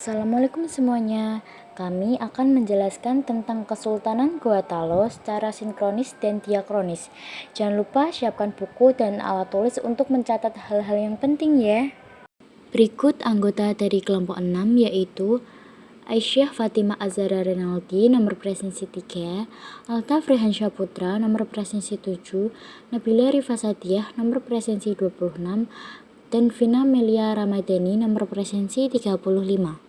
Assalamualaikum semuanya. Kami akan menjelaskan tentang Kesultanan Gua Talo secara sinkronis dan diakronis. Jangan lupa siapkan buku dan alat tulis untuk mencatat hal-hal yang penting ya. Berikut anggota dari kelompok 6 yaitu Aisyah Fatimah Azhara Renaldi nomor presensi 3, Altaf Rehansyah Putra nomor presensi 7, Nabila Rifasadiah nomor presensi 26, dan Vina Melia Ramadhani nomor presensi 35.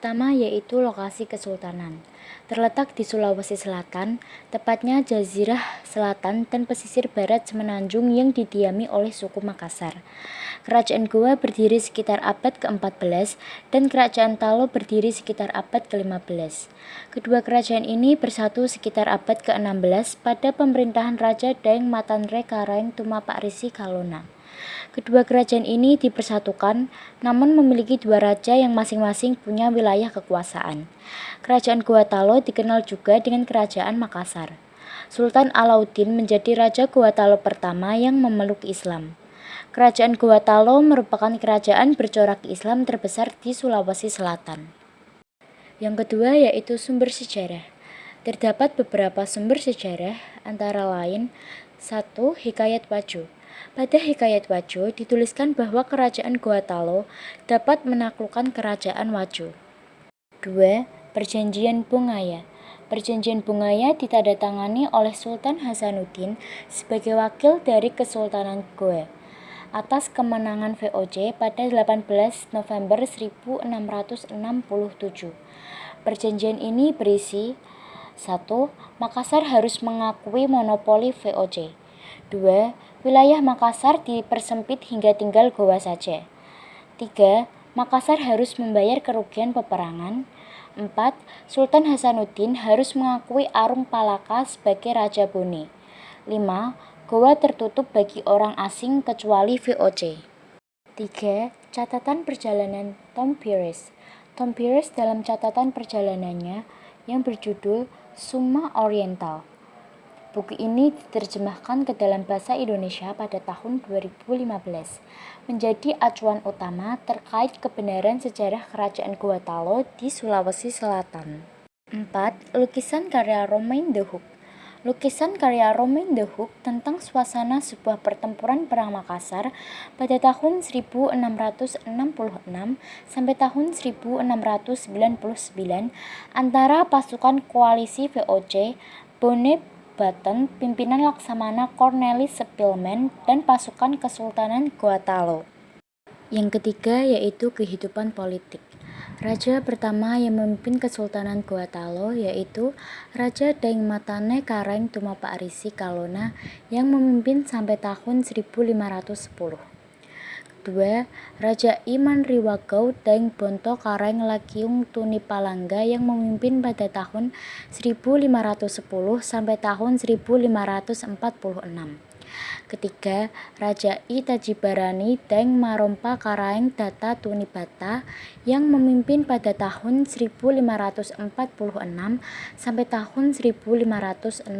Pertama yaitu lokasi kesultanan. Terletak di Sulawesi Selatan, tepatnya Jazirah Selatan dan pesisir barat Semenanjung yang didiami oleh suku Makassar. Kerajaan Goa berdiri sekitar abad ke-14 dan Kerajaan Talo berdiri sekitar abad ke-15. Kedua kerajaan ini bersatu sekitar abad ke-16 pada pemerintahan Raja Daeng Matanre Karaeng Tumapak Risi Kalona. Kedua kerajaan ini dipersatukan, namun memiliki dua raja yang masing-masing punya wilayah kekuasaan. Kerajaan Gua Talo dikenal juga dengan Kerajaan Makassar. Sultan Alauddin menjadi Raja Gua Talo pertama yang memeluk Islam. Kerajaan Gua Talo merupakan kerajaan bercorak Islam terbesar di Sulawesi Selatan. Yang kedua yaitu sumber sejarah. Terdapat beberapa sumber sejarah, antara lain 1. Hikayat Wajo. Pada Hikayat Wajo dituliskan bahwa kerajaan Gua Talo dapat menaklukkan kerajaan Wajo. 2. Perjanjian Bongaya. Perjanjian Bongaya ditandatangani oleh Sultan Hasanuddin sebagai wakil dari Kesultanan Goa atas kemenangan VOC pada 18 November 1667. Perjanjian ini berisi 1. Makassar harus mengakui monopoli VOC. 2. Wilayah Makassar dipersempit hingga tinggal Goa saja. 3. Makassar harus membayar kerugian peperangan. 4. Sultan Hasanuddin harus mengakui Arung Palaka sebagai Raja Bone. 5. Goa tertutup bagi orang asing kecuali VOC. 3. Catatan perjalanan Tom Pires. Tom Pires dalam catatan perjalanannya yang berjudul Summa Oriental. Buku ini diterjemahkan ke dalam bahasa Indonesia pada tahun 2015, menjadi acuan utama terkait kebenaran sejarah Kerajaan Gua Talo di Sulawesi Selatan. 4. Lukisan karya Romain the Hook. Lukisan karya Romain the Hook tentang suasana sebuah pertempuran perang Makassar pada tahun 1666 sampai tahun 1699 antara pasukan koalisi VOC, Bone Button, pimpinan Laksamana Cornelis Spilman, dan pasukan Kesultanan Gua Talo. Yang ketiga yaitu kehidupan politik. Raja pertama yang memimpin Kesultanan Gua Talo yaitu Raja Daeng Matane Karaeng Tumapak Risi Kalona yang memimpin sampai tahun 1510. 2. Raja Iman Riwagau Daeng Bonto Karaeng Lakiung Tunipalangga yang memimpin pada tahun 1510 sampai tahun 1546. Ketiga, Raja I Tajibarani Daeng Marompa Karaeng Data Tunibata yang memimpin pada tahun 1546 sampai tahun 1565.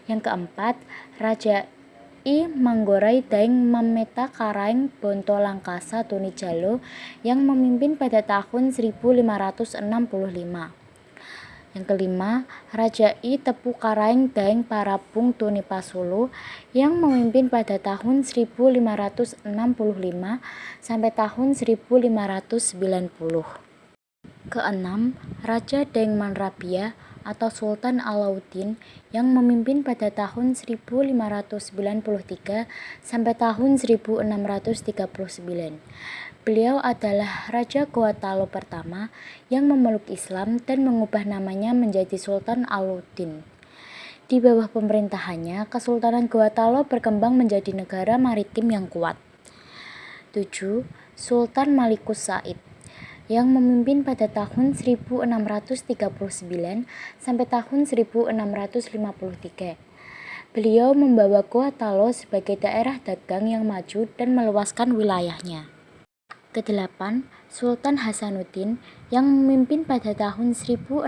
Yang keempat, Raja I Manggorai Daeng Mameta Karaeng Bonto Langkasa Tunijalo yang memimpin pada tahun 1565. Yang kelima, Raja I Tepu Karaeng Daeng Parabung Tunipasulu yang memimpin pada tahun 1565 sampai tahun 1590. Keenam, Raja Daeng Manrabia atau Sultan Alauddin yang memimpin pada tahun 1593 sampai tahun 1639. Beliau adalah Raja Gua Talo pertama yang memeluk Islam dan mengubah namanya menjadi Sultan Alauddin. Di bawah pemerintahannya, Kesultanan Gua Talo berkembang menjadi negara maritim yang kuat. 7. Sultan Malikus Said yang memimpin pada tahun 1639 sampai tahun 1653. Beliau membawa Gua Talo sebagai daerah dagang yang maju dan meluaskan wilayahnya. Kedelapan, Sultan Hasanuddin yang memimpin pada tahun 1653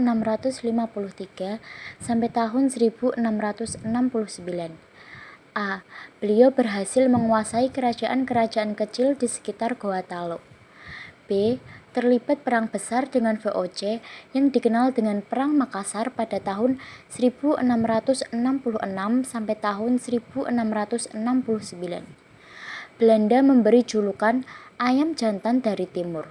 sampai tahun 1669. A. Beliau berhasil menguasai kerajaan-kerajaan kecil di sekitar Gua Talo. B. terlibat perang besar dengan VOC yang dikenal dengan Perang Makassar pada tahun 1666 sampai tahun 1669. Belanda memberi julukan ayam jantan dari timur.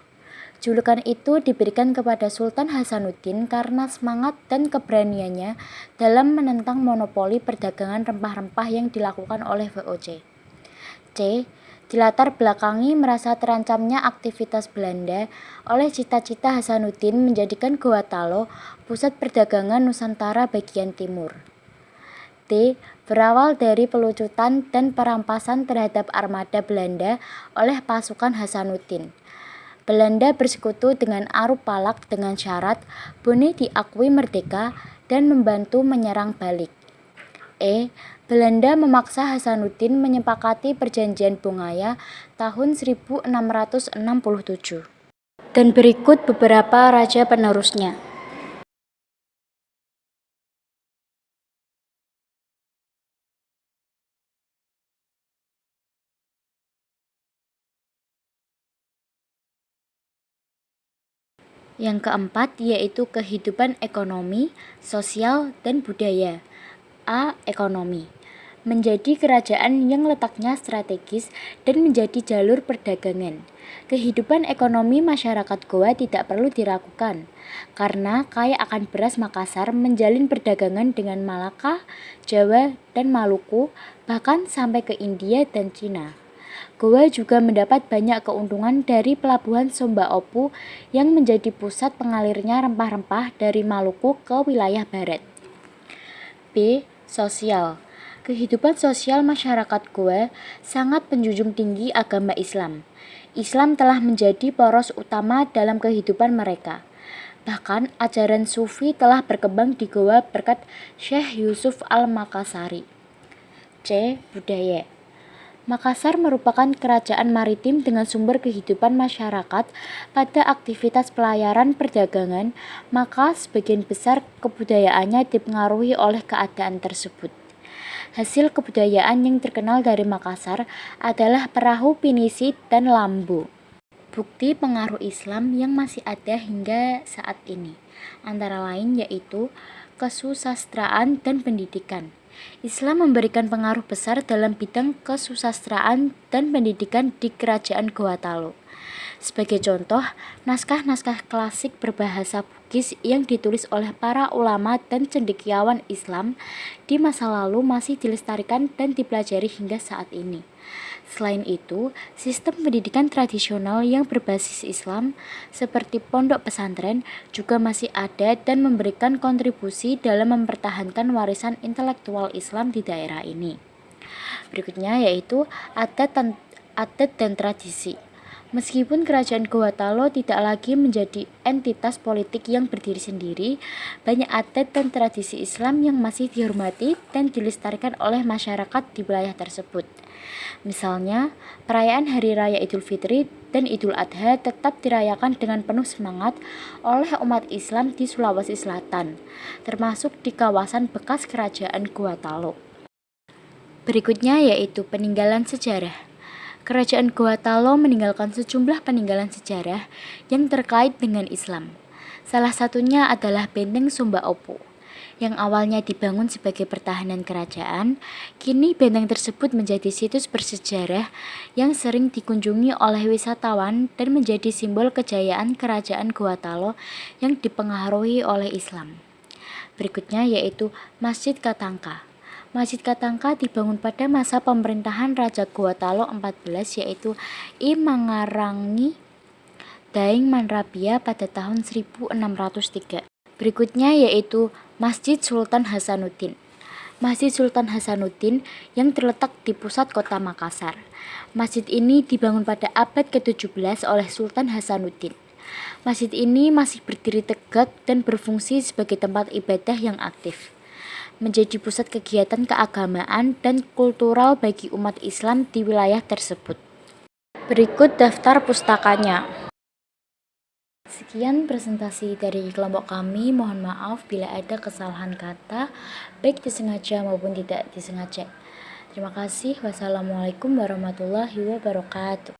Julukan itu diberikan kepada Sultan Hasanuddin karena semangat dan keberaniannya dalam menentang monopoli perdagangan rempah-rempah yang dilakukan oleh VOC. Dilatar belakangi merasa terancamnya aktivitas Belanda oleh cita-cita Hasanuddin menjadikan Gorontalo pusat perdagangan Nusantara bagian timur. Berawal dari pelucutan dan perampasan terhadap armada Belanda oleh pasukan Hasanuddin. Belanda bersekutu dengan Arab Palak dengan syarat Bone diakui merdeka dan membantu menyerang balik. Belanda memaksa Hasanuddin menyepakati Perjanjian Bongaya tahun 1667. Dan berikut beberapa raja penerusnya. Yang keempat yaitu kehidupan ekonomi, sosial, dan budaya. Ekonomi. Menjadi kerajaan yang letaknya strategis dan menjadi jalur perdagangan. Kehidupan ekonomi masyarakat Goa tidak perlu diragukan, karena kaya akan beras Makassar menjalin perdagangan dengan Malaka, Jawa, dan Maluku, bahkan sampai ke India dan Cina. Goa juga mendapat banyak keuntungan dari pelabuhan Sumba Opu yang menjadi pusat pengalirnya rempah-rempah dari Maluku ke wilayah barat. Sosial. Kehidupan sosial masyarakat Goa sangat menjunjung tinggi agama Islam. Islam telah menjadi poros utama dalam kehidupan mereka. Bahkan ajaran Sufi telah berkembang di Goa berkat Syekh Yusuf Al-Makassari. Budaya. Makassar merupakan kerajaan maritim dengan sumber kehidupan masyarakat pada aktivitas pelayaran perdagangan, maka sebagian besar kebudayaannya dipengaruhi oleh keadaan tersebut. Hasil kebudayaan yang terkenal dari Makassar adalah perahu pinisi dan lambu. Bukti pengaruh Islam yang masih ada hingga saat ini, antara lain yaitu kesusastraan dan pendidikan. Islam memberikan pengaruh besar dalam bidang kesusastraan dan pendidikan di Kerajaan Gorontalo. Sebagai contoh, naskah-naskah klasik berbahasa Bugis yang ditulis oleh para ulama dan cendekiawan Islam di masa lalu masih dilestarikan dan dipelajari hingga saat ini. Selain itu, sistem pendidikan tradisional yang berbasis Islam seperti pondok pesantren juga masih ada dan memberikan kontribusi dalam mempertahankan warisan intelektual Islam di daerah ini. Berikutnya yaitu adat dan tradisi. Meskipun kerajaan Gorontalo tidak lagi menjadi entitas politik yang berdiri sendiri, banyak adat dan tradisi Islam yang masih dihormati dan dilestarikan oleh masyarakat di wilayah tersebut. Misalnya, perayaan Hari Raya Idul Fitri dan Idul Adha tetap dirayakan dengan penuh semangat oleh umat Islam di Sulawesi Selatan, termasuk di kawasan bekas kerajaan Gorontalo. Berikutnya yaitu peninggalan sejarah. Kerajaan Gorontalo meninggalkan sejumlah peninggalan sejarah yang terkait dengan Islam. Salah satunya adalah Benteng Sumba Opu, yang awalnya dibangun sebagai pertahanan kerajaan. Kini benteng tersebut menjadi situs bersejarah yang sering dikunjungi oleh wisatawan dan menjadi simbol kejayaan kerajaan Gorontalo yang dipengaruhi oleh Islam. Berikutnya yaitu Masjid Katangka. Masjid Katangka dibangun pada masa pemerintahan Raja Gorontalo 14 yaitu I Mangarangi Daeng Manrabia pada tahun 1603. Berikutnya yaitu Masjid Sultan Hasanuddin. Masjid Sultan Hasanuddin yang terletak di pusat kota Makassar. Masjid ini dibangun pada abad ke-17 oleh Sultan Hasanuddin. Masjid ini masih berdiri tegak dan berfungsi sebagai tempat ibadah yang aktif, menjadi pusat kegiatan keagamaan dan kultural bagi umat Islam di wilayah tersebut. Berikut daftar pustakanya. Sekian presentasi dari kelompok kami. Mohon maaf bila ada kesalahan kata, baik disengaja maupun tidak disengaja. Terima kasih. Wassalamualaikum warahmatullahi wabarakatuh.